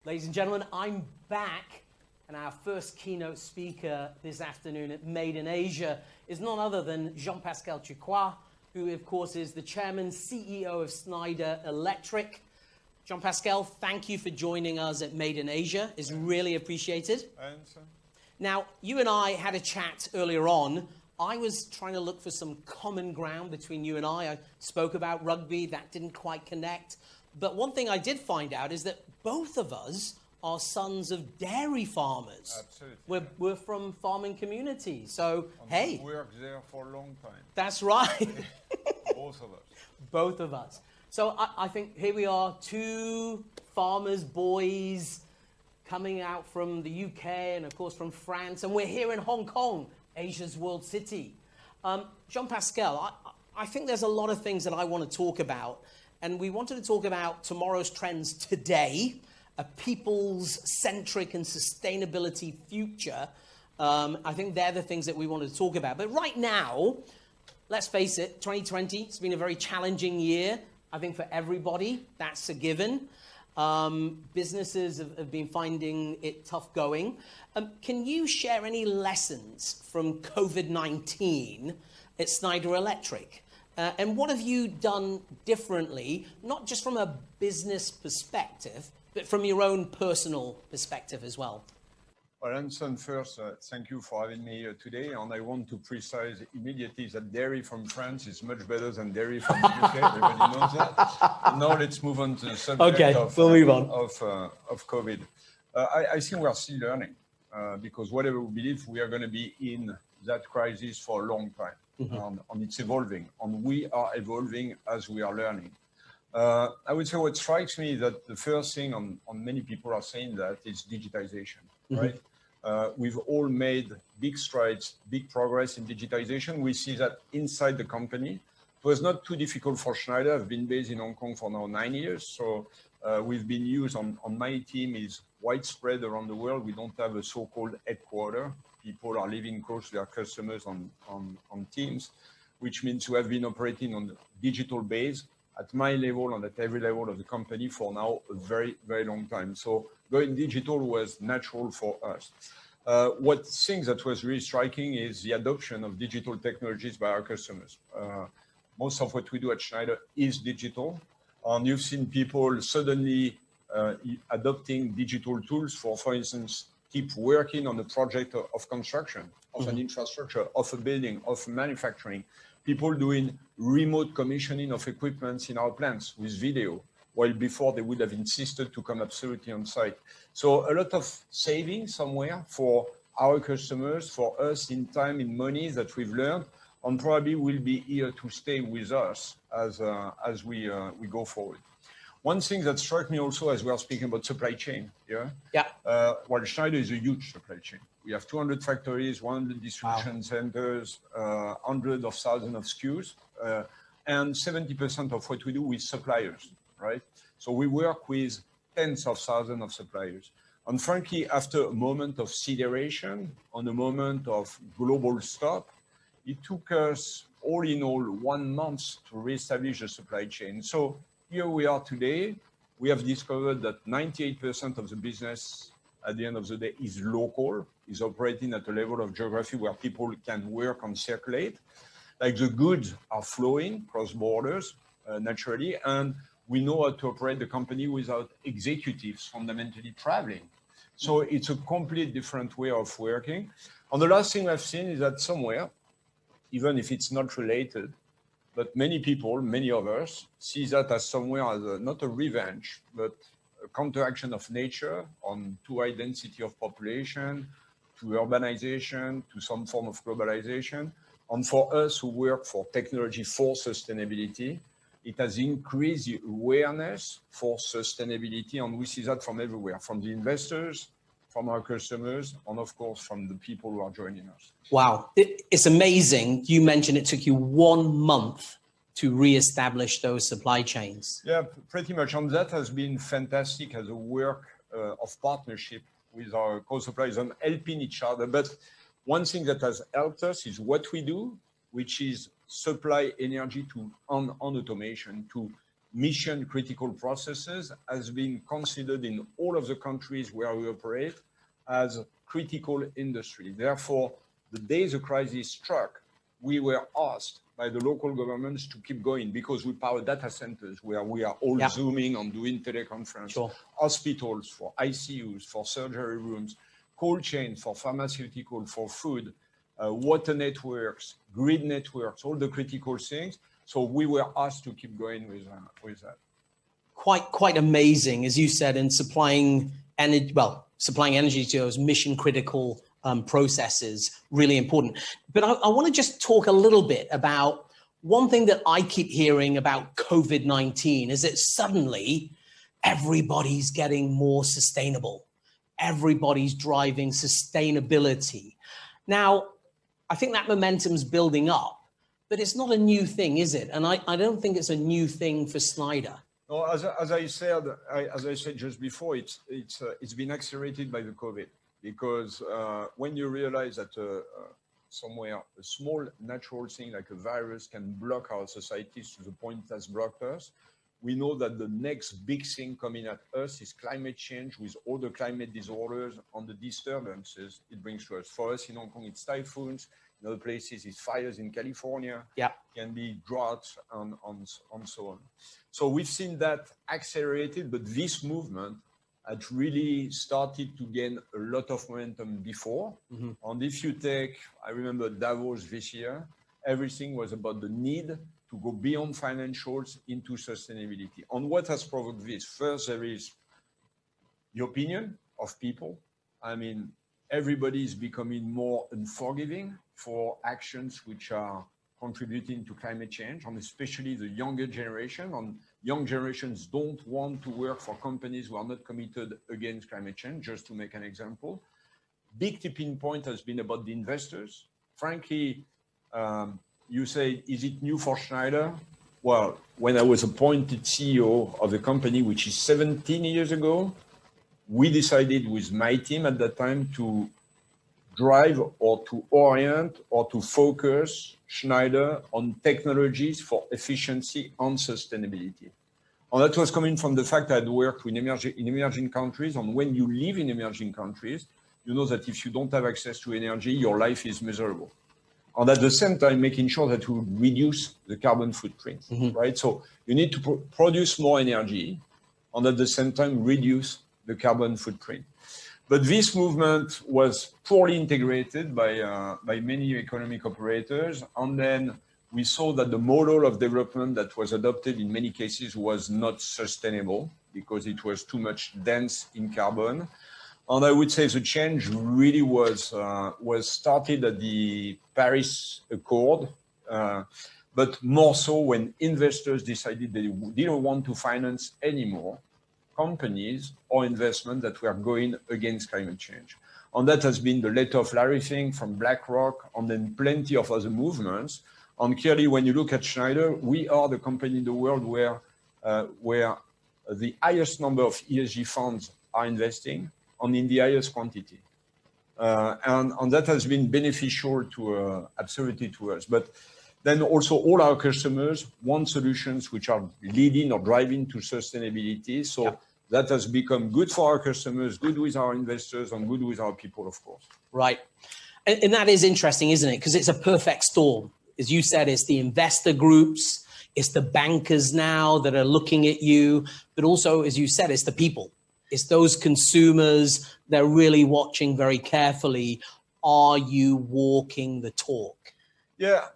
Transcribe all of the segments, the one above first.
Ladies and gentlemen, I'm back, and our first keynote speaker this afternoon at Made in Asia is none other than Jean-Pascal Tricoire, who of course is the chairman, CEO of Schneider Electric. Jean-Pascal, thank you for joining us at Made in Asia. It's really appreciated. Now, you and I had a chat earlier on. I was trying to look for some common ground between you and I. I spoke about rugby, that didn't quite connect. But one thing I did find out is that both of us are sons of dairy farmers. Absolutely. We're from farming communities. So, And hey. we worked there for a long time. That's right. Both of us. Both of us. So I think here we are, two farmers' boys coming out from the UK and, of course, from France. And we're here in Hong Kong, Asia's world city. Jean-Pascal, I think there's a lot of things that I want to talk about. And we wanted to talk about tomorrow's trends today, a people's centric and sustainability future. I think they're the things that we wanted to talk about. But right now, let's face it, 2020, it's been a very challenging year, I think, for everybody. That's a given. Businesses have been finding it tough going. Can you share any lessons from COVID-19 at Schneider Electric? And what have you done differently, not just from a business perspective, but from your own personal perspective as well? Well, Anson, first, thank you for having me here today. And I want to precise immediately that dairy from France is much better than dairy from the UK. Everybody knows that. And now let's move on to the subject of COVID. I think we are still learning because whatever we believe, we are going to be in that crisis for a long time. And it's evolving, and we are evolving as we are learning. I would say what strikes me is that the first thing on many people are saying that is digitization, right? We've all made big strides, big progress in digitization. We see that inside the company. It was not too difficult for Schneider. I've been based in Hong Kong for now 9 years. So we've been used on my team is widespread around the world. We don't have a so-called headquarter. People are living close to their customers on teams, which means we have been operating on the digital base at my level and at every level of the company for now a very, very long time. So going digital was natural for us. What things that was really striking is the adoption of digital technologies by our customers. Most of what we do at Schneider is digital. And you've seen people suddenly adopting digital tools for instance, keep working on the project of construction, of an infrastructure, of a building, of manufacturing. People doing remote commissioning of equipment in our plants with video, while before they would have insisted to come absolutely on site. So a lot of savings somewhere for our customers, for us in time, in money that we've learned, and probably will be here to stay with us as we go forward. One thing that struck me also as we are speaking about supply chain, well, Schneider is a huge supply chain. We have 200 factories, 100 distribution centers, hundreds of thousands of SKUs, and 70% of what we do with suppliers, right? So we work with tens of thousands of suppliers. And frankly, after a moment of acceleration, on a moment of global stop, it took us all in all 1 month to reestablish the supply chain. So here we are today. We have discovered that 98% of the business at the end of the day is local, is operating at a level of geography where people can work and circulate. Like the goods are flowing cross borders naturally, and we know how to operate the company without executives fundamentally traveling. So it's a complete different way of working. And the last thing I've seen is that somewhere, even if it's not related, but many people, many of us, see that as somewhere as not a revenge, but a counteraction of nature on too high density of population, to urbanization, to some form of globalization. And for us who work for technology for sustainability, it has increased the awareness for sustainability. And we see that from everywhere, from the investors, from our customers, and of course, from the people who are joining us. Wow, it's amazing. You mentioned it took you 1 month to reestablish those supply chains. Yeah, pretty much. And that has been fantastic as a work of partnership with our co-suppliers and helping each other. But one thing that has helped us is what we do, which is supply energy to on automation, to mission critical processes has been considered in all of the countries where we operate as critical industry. Therefore, the day the crisis struck, we were asked by the local governments to keep going because we power data centers where we are all Zooming and doing teleconference, hospitals for ICUs, for surgery rooms, cold chains for pharmaceutical, for food, water networks, grid networks, all the critical things. So we were asked to keep going with that. Quite amazing, as you said, in supplying energy to those mission critical processes, really important. But I want to just talk a little bit about one thing that I keep hearing about COVID-19 is that suddenly everybody's getting more sustainable. Everybody's driving sustainability. Now, I think that momentum's building up, but it's not a new thing, is it? And I don't think it's a new thing for Schneider. No, as I said just before, it's been accelerated by the COVID because when you realize that somewhere a small natural thing like a virus can block our societies to the point it has blocked us, we know that the next big thing coming at us is climate change with all the climate disorders and the disturbances it brings to us. For us in Hong Kong, it's typhoons. In other places, it's fires in California. Can be droughts and so on. So we've seen that accelerated, but this movement had really started to gain a lot of momentum before. And if you take, I remember Davos this year, everything was about the need to go beyond financials into sustainability. And what has provoked this? First, there is the opinion of people. I mean, everybody is becoming more unforgiving for actions which are contributing to climate change, and especially the younger generation. And young generations don't want to work for companies who are not committed against climate change, just to make an example. Big tipping point has been about the investors. Frankly, you say, is it new for Schneider? Well, when I was appointed CEO of the company, which is 17 years ago, we decided with my team at that time to drive or to orient or to focus Schneider on technologies for efficiency and sustainability. And that was coming from the fact that I'd worked in emerging countries. And when you live in emerging countries, you know that if you don't have access to energy, your life is miserable. And at the same time, making sure that we reduce the carbon footprint, right? So you need to produce more energy and at the same time, reduce the carbon footprint. But this movement was poorly integrated by many economic operators. And then we saw that the model of development that was adopted in many cases was not sustainable because it was too much dense in carbon. And I would say the change really was started at the Paris Accord, but more so when investors decided they didn't want to finance anymore companies or investment that were going against climate change. And that has been the letter of Larry Fink from BlackRock, and then plenty of other movements. And clearly, when you look at Schneider, we are the company in the world where the highest number of ESG funds are investing, and in the highest quantity. And that has been beneficial to absolutely to us. But then also all our customers want solutions which are leading or driving to sustainability. So that has become good for our customers, good with our investors, and good with our people, of course. Right. And that is interesting, isn't it? Because it's a perfect storm. As you said, it's the investor groups, it's the bankers now that are looking at you, but also, as you said, it's the people. It's those consumers. They're really watching very carefully. Are you walking the talk? Yeah.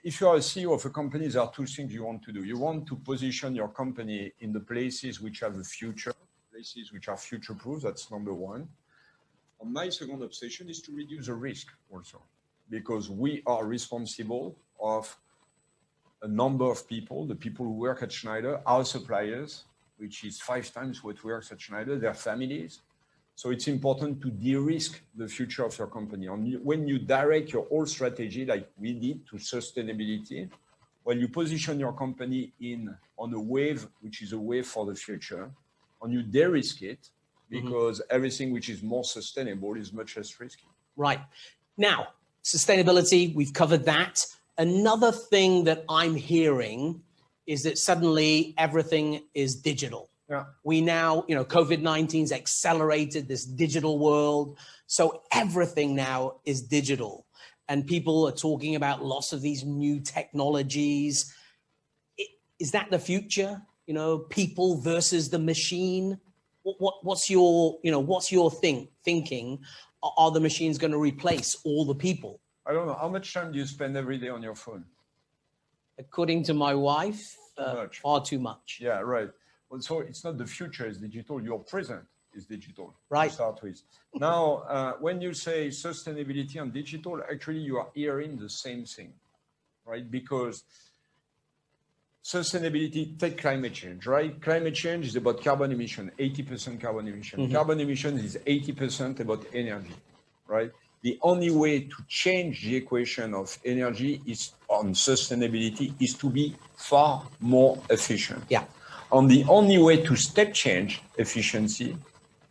If you are a CEO of a company, there are two things you want to do. You want to position your company in the places which have a future, places which are future-proof. That's number one. And my second obsession is to reduce the risk also, because we are responsible of a number of people, the people who work at Schneider, our suppliers, which is 5 times what works at Schneider, their families. So it's important to de-risk the future of your company. And when you direct your whole strategy, like we did, to sustainability, when you position your company on a wave, which is a wave for the future, and you de-risk it, because everything which is more sustainable is much less risky. Right. Now, sustainability, we've covered that. Another thing that I'm hearing is that suddenly everything is digital. Yeah. We now, COVID-19's accelerated this digital world. So everything now is digital. And people are talking about lots of these new technologies. Is that the future? People versus the machine? What's your thinking? Are the machines going to replace all the people? I don't know. How much time do you spend every day on your phone? According to my wife, far too much. Yeah, right. Well, so it's not the future is digital. Your present is digital. Right. To start with. Now, when you say sustainability and digital, actually you are hearing the same thing, right? Because sustainability, take climate change, right? Climate change is about carbon emission, 80% carbon emission. Mm-hmm. Carbon emission is 80% about energy, right? The only way to change the equation of energy is on sustainability is to be far more efficient. Yeah. And the only way to step change efficiency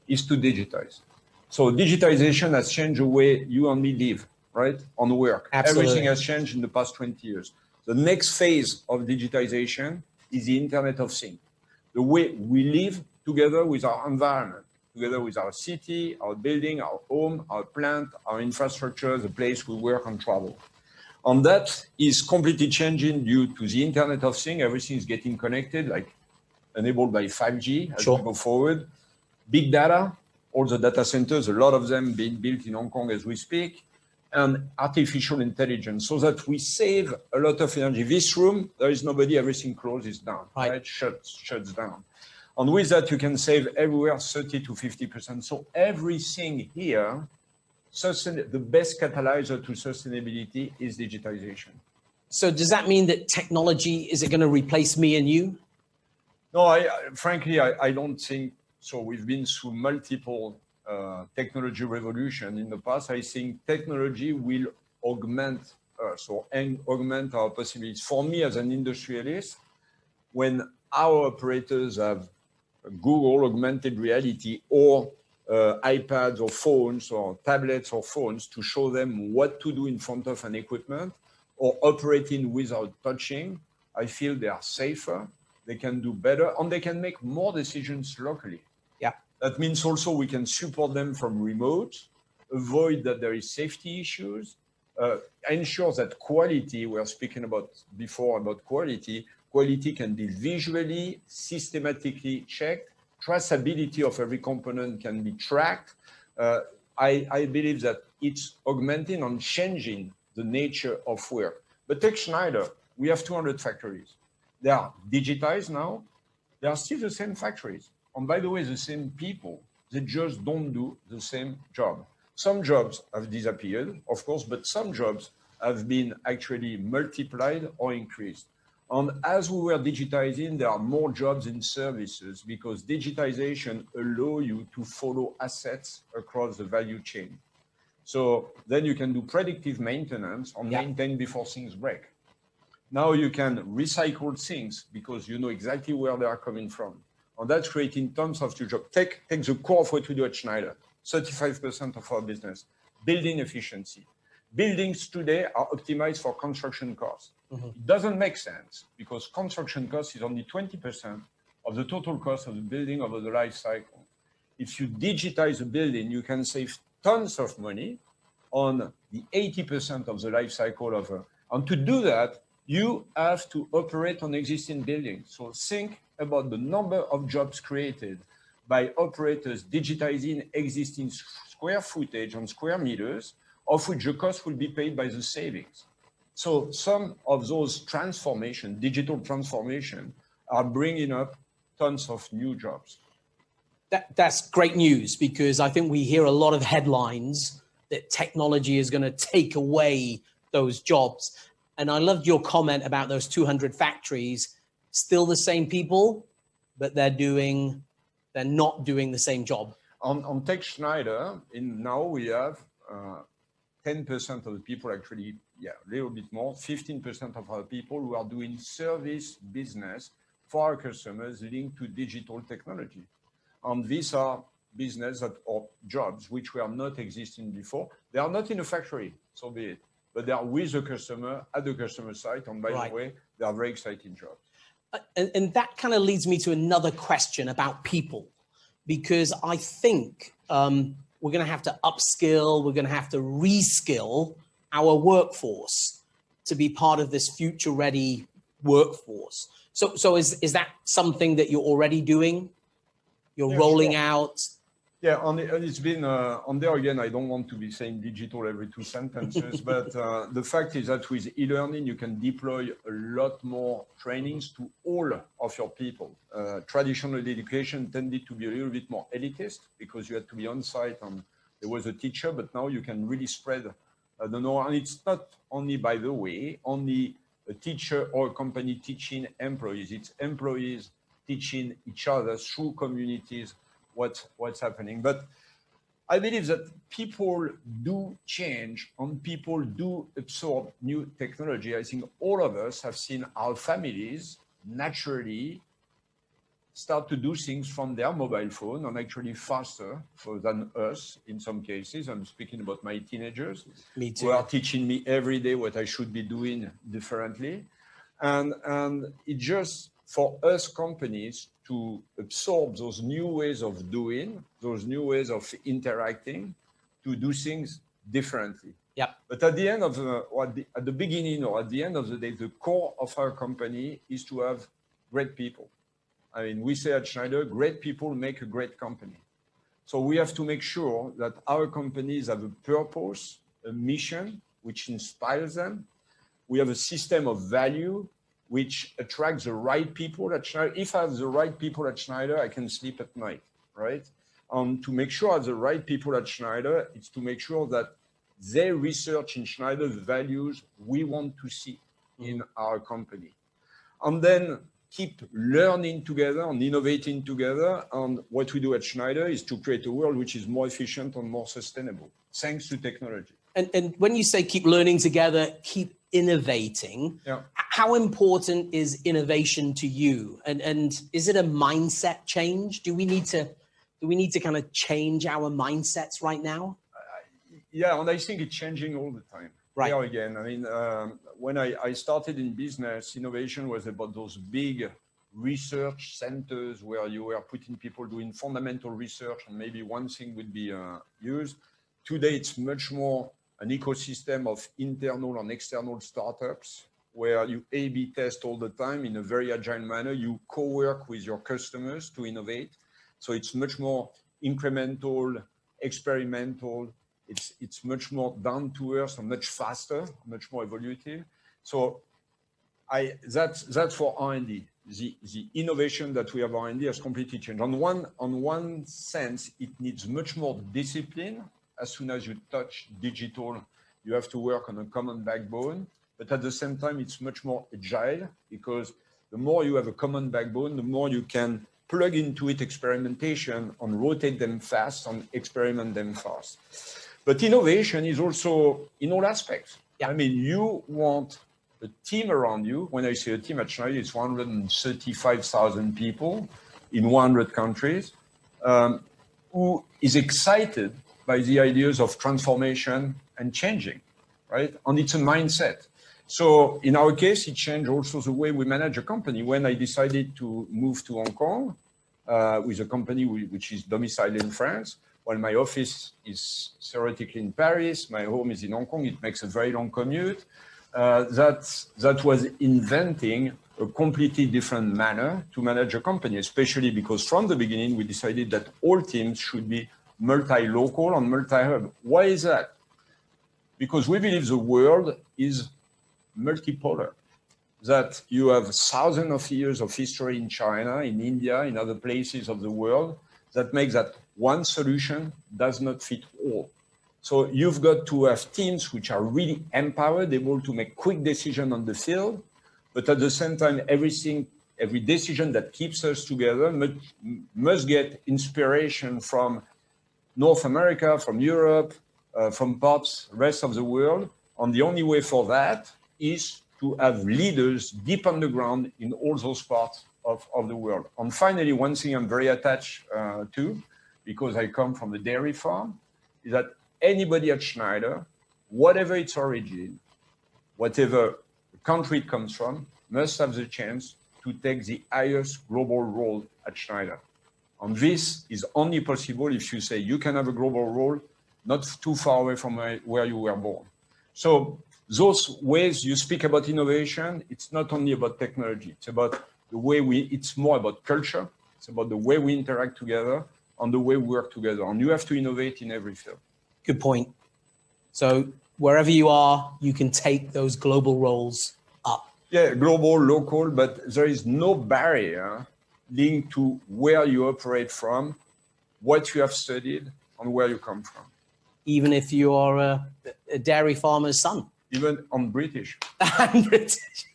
is to digitize. So digitization has changed the way you and me live, right? On work. Absolutely. Everything has changed in the past 20 years. The next phase of digitization is the Internet of Things. The way we live together with our environment, together with our city, our building, our home, our plant, our infrastructure, the place we work and travel. And that is completely changing due to the Internet of Things. Everything is getting connected, like enabled by 5G as we go forward. Big data, all the data centers, a lot of them being built in Hong Kong as we speak, and artificial intelligence, so that we save a lot of energy. This room, there is nobody, everything closes down, right? Shuts down. And with that, you can save everywhere 30 to 50%. So everything here, the best catalyzer to sustainability is digitization. So does that mean that technology, is it going to replace me and you? No, frankly, I don't think so. We've been through multiple technology revolution in the past. I think technology will augment us or augment our possibilities. For me, as an industrialist, when our operators have Google augmented reality or iPads or phones or tablets or phones to show them what to do in front of an equipment or operating without touching, I feel they are safer, they can do better, and they can make more decisions locally. Yeah. That means also we can support them from remote, avoid that there is safety issues, ensure that quality, we were speaking about before about quality can be visually, systematically checked, traceability of every component can be tracked. I believe that it's augmenting and changing the nature of work. But take Schneider, we have 200 factories. They are digitized now. They are still the same factories. And by the way, the same people, they just don't do the same job. Some jobs have disappeared, of course, but some jobs have been actually multiplied or increased. And as we were digitizing, there are more jobs in services because digitization allows you to follow assets across the value chain. So then you can do predictive maintenance and maintain before things break. Now you can recycle things because you know exactly where they are coming from. And that's creating tons of new jobs. Take the core of what we do at Schneider, 35% of our business, building efficiency. Buildings today are optimized for construction costs. Mm-hmm. It doesn't make sense because construction cost is only 20% of the total cost of the building over the life cycle. If you digitize a building, you can save tons of money on the 80% of the life cycle of a, and to do that, you have to operate on existing buildings. So think about the number of jobs created by operators digitizing existing square footage on square meters, of which the cost will be paid by the savings. So some of those transformation, digital transformation, are bringing up tons of new jobs. That's great news because I think we hear a lot of headlines that technology is going to take away those jobs. And I loved your comment about those 200 factories, still the same people, but they're not doing the same job. On Tech Schneider, now we have 10% of the people actually, a little bit more, 15% of our people who are doing service business for our customers linked to digital technology. And these are business or jobs which were not existing before. They are not in a factory, so be it. But they are with the customer at the customer site. And by the way, they are very exciting jobs. And that kind of leads me to another question about people, because I think we're going to have to upskill, we're going to have to reskill our workforce to be part of this future-ready workforce. So is that something that you're already doing? You're rolling out? Yeah, it's been, on there again, I don't want to be saying digital every 2 sentences, but the fact is that with e-learning, you can deploy a lot more trainings to all of your people. Traditional education tended to be a little bit more elitist because you had to be on site and there was a teacher, but now you can really spread the know. And it's not only, by the way, only a teacher or a company teaching employees, it's employees teaching each other through communities what's happening. But I believe that people do change and people do absorb new technology. I think all of us have seen our families naturally start to do things from their mobile phone and actually faster than us in some cases. I'm speaking about my teenagers. Me too. Who are teaching me every day what I should be doing differently. And it just, for us companies to absorb those new ways of doing, those new ways of interacting, to do things differently. Yep. But at the end of at the beginning or at the end of the day, the core of our company is to have great people. I mean, we say at Schneider, great people make a great company. So we have to make sure that our companies have a purpose, a mission, which inspires them. We have a system of value which attracts the right people at Schneider. If I have the right people at Schneider, I can sleep at night, right? To make sure I have the right people at Schneider, it's to make sure that they research in Schneider the values we want to see in our company. And then keep learning together and innovating together. And what we do at Schneider is to create a world which is more efficient and more sustainable, thanks to technology. And when you say keep learning together, keep innovating, yeah. How important is innovation to you? And is it a mindset change? Do we need to kind of change our mindsets right now? Yeah, and I think it's changing all the time. Right. There again, I mean, when I started in business, innovation was about those big research centers where you were putting people doing fundamental research and maybe one thing would be used. Today, it's much more an ecosystem of internal and external startups where you A/B test all the time in a very agile manner. You co-work with your customers to innovate. So it's much more incremental, experimental. It's much more down to earth and much faster, much more evolutive. So that's for R&D. The innovation that we have R&D has completely changed. On one sense, it needs much more discipline. As soon as you touch digital, you have to work on a common backbone. But at the same time, it's much more agile because the more you have a common backbone, the more you can plug into it experimentation and rotate them fast and experiment them fast. But innovation is also in all aspects. Yeah. I mean, you want a team around you. When I say a team at Schneider, it's 135,000 people in 100 countries who is excited by the ideas of transformation and changing, right? And it's a mindset. So in our case, it changed also the way we manage a company. When I decided to move to Hong Kong with a company which is domiciled in France, while my office is theoretically in Paris, my home is in Hong Kong, it makes a very long commute. That was inventing a completely different manner to manage a company, especially because from the beginning, we decided that all teams should be multi-local and multi-hub. Why is that? Because we believe the world is multipolar, that you have thousands of years of history in China, in India, in other places of the world, that makes that one solution does not fit all. So you've got to have teams which are really empowered, able to make quick decisions on the field, but at the same time, every decision that keeps us together must get inspiration from North America, from Europe, from parts, rest of the world. And the only way for that is to have leaders deep on the ground in all those parts of the world. And finally, one thing I'm very attached to, because I come from a dairy farm, is that anybody at Schneider, whatever its origin, whatever country it comes from, must have the chance to take the highest global role at Schneider. And this is only possible if you say you can have a global role not too far away from where you were born. So those ways you speak about innovation, it's not only about technology, it's about the way it's more about culture, it's about the way we interact together and the way we work together. And you have to innovate in every field. Good point. So wherever you are, you can take those global roles up. Yeah, global, local, but there is no barrier linked to where you operate from, what you have studied, and where you come from. Even if you are a dairy farmer's son. Even on British. I'm British.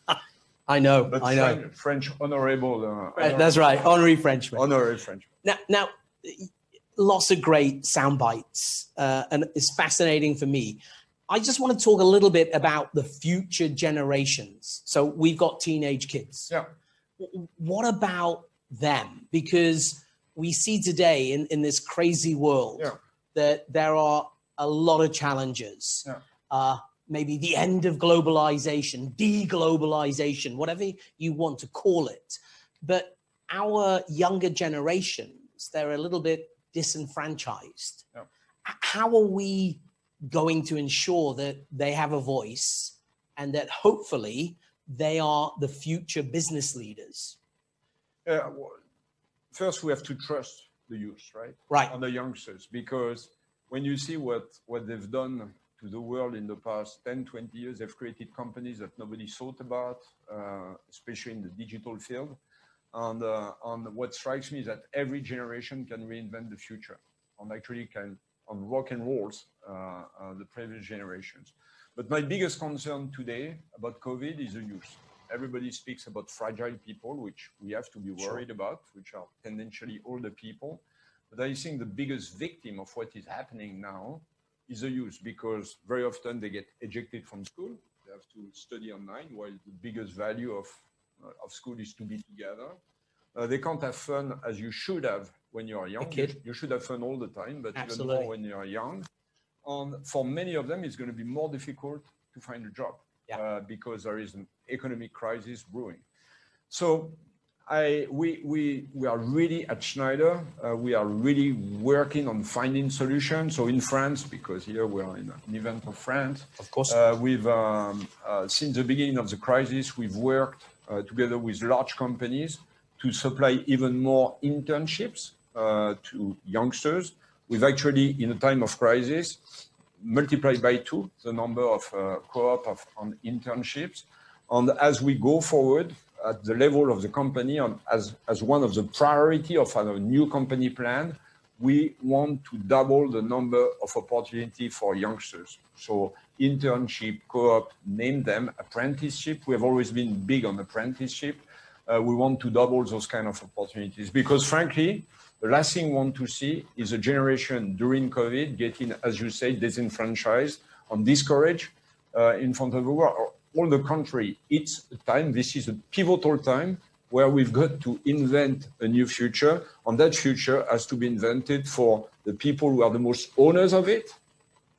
I know, but I know. French honorable. That's right, honorary Frenchman. Honorary Frenchman. Now, lots of great sound bites, and it's fascinating for me. I just want to talk a little bit about the future generations. So we've got teenage kids. Yeah. What about them? Because we see today in this crazy world that there are a lot of challenges. Yeah. Maybe the end of globalization, deglobalization, whatever you want to call it. But our younger generations, they're a little bit disenfranchised. Yeah. How are we going to ensure that they have a voice and that hopefully they are the future business leaders? Well, first, we have to trust the youth, right? Right. And the youngsters, because when you see what they've done to the world in the past 10, 20 years, they've created companies that nobody thought about, especially in the digital field. And what strikes me is that every generation can reinvent the future and actually can rock and rolls the previous generations. But my biggest concern today about COVID is the youth. Everybody speaks about fragile people, which we have to be worried about, which are tendentially older people. But I think the biggest victim of what is happening now is the youth, because very often they get ejected from school. They have to study online, while the biggest value of school is to be together. They can't have fun as you should have when you are young. You should have fun all the time, but Absolutely. Even more when you are young. And for many of them, it's going to be more difficult to find a job because there is an economic crisis brewing. So we are really at Schneider, we are really working on finding solutions. So in France, because here we are in an event of France, of course, we've since the beginning of the crisis, we've worked together with large companies to supply even more internships to youngsters. We've actually, in a time of crisis, multiplied by 2 the number of co-op on internships. And as we go forward at the level of the company, and as one of the priority of our new company plan, we want to double the number of opportunity for youngsters. So internship, co-op, name them, apprenticeship. We have always been big on apprenticeship. We want to double those kind of opportunities because frankly, the last thing we want to see is a generation during COVID getting, as you say, disenfranchised and discouraged in front of the world. All the country, it's a time, this is a pivotal time where we've got to invent a new future, and that future has to be invented for the people who are the most owners of it,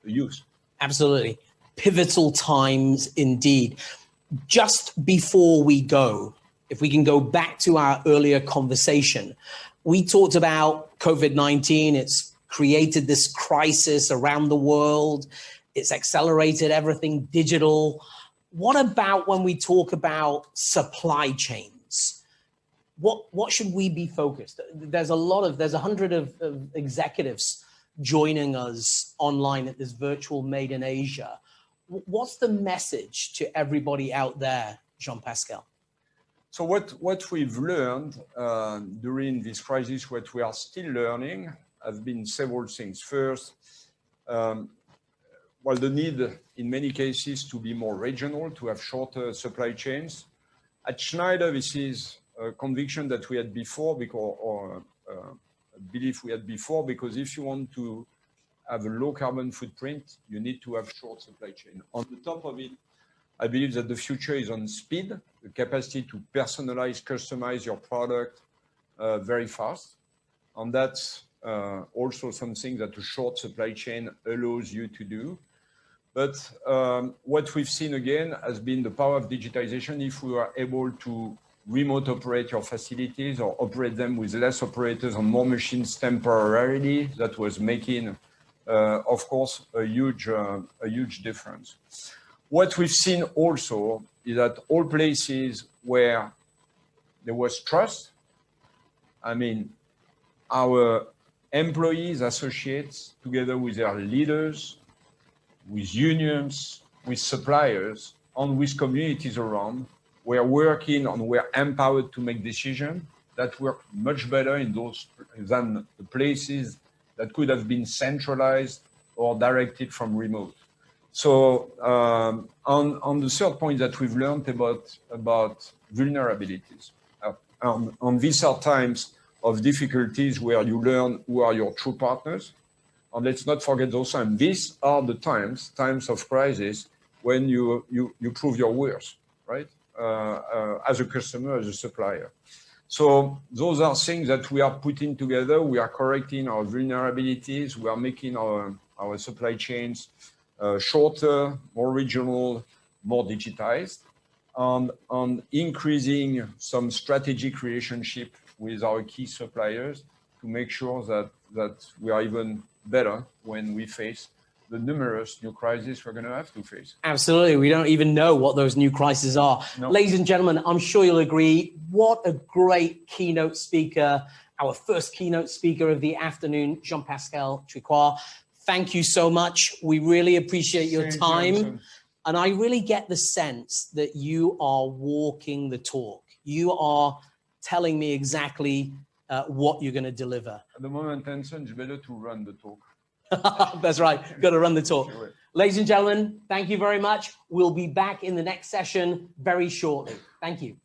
the youth. Absolutely. Pivotal times indeed. Just before we go, if we can go back to our earlier conversation, we talked about COVID-19. It's created this crisis around the world. It's accelerated everything digital. What about when we talk about supply chains? What should we be focused? There's 100 of executives joining us online at this virtual Made in Asia. What's the message to everybody out there, Jean-Pascal? So what we've learned during this crisis, what we are still learning, have been several things. First, well, the need in many cases to be more regional, to have shorter supply chains. At Schneider, this is a conviction that we had before, or a belief we had before, because if you want to have a low carbon footprint, you need to have short supply chain. On the top of it, I believe that the future is on speed, the capacity to personalize, customize your product very fast. And that's also something that a short supply chain allows you to do. But what we've seen again has been the power of digitization. If we are able to remote operate your facilities or operate them with less operators and more machines temporarily. That was making, of course, a huge difference. What we've seen also is that all places where there was trust, I mean, our employees, associates, together with their leaders, with unions, with suppliers, and with communities around, we're working and we're empowered to make decisions that work much better in those than the places that could have been centralized or directed from remote. So on the third point that we've learned about vulnerabilities, on these are times of difficulties where you learn who are your true partners. And let's not forget those times. These are the times of crisis when you prove your worth, right? As a customer, as a supplier. So those are things that we are putting together. We are correcting our vulnerabilities. We are making our supply chains shorter, more regional, more digitized, and increasing some strategic relationship with our key suppliers to make sure that we are even better when we face the numerous new crises we're going to have to face. Absolutely. We don't even know what those new crises are. No. Ladies and gentlemen, I'm sure you'll agree. What a great keynote speaker. Our first keynote speaker of the afternoon, Jean-Pascal Tricoire. Thank you so much. We really appreciate your time. And I really get the sense that you are walking the talk. You are telling me exactly what you're going to deliver. At the moment, Tencent, it's better to run the talk. That's right. Got to run the talk. Sure. Ladies and gentlemen, thank you very much. We'll be back in the next session very shortly. Thank you.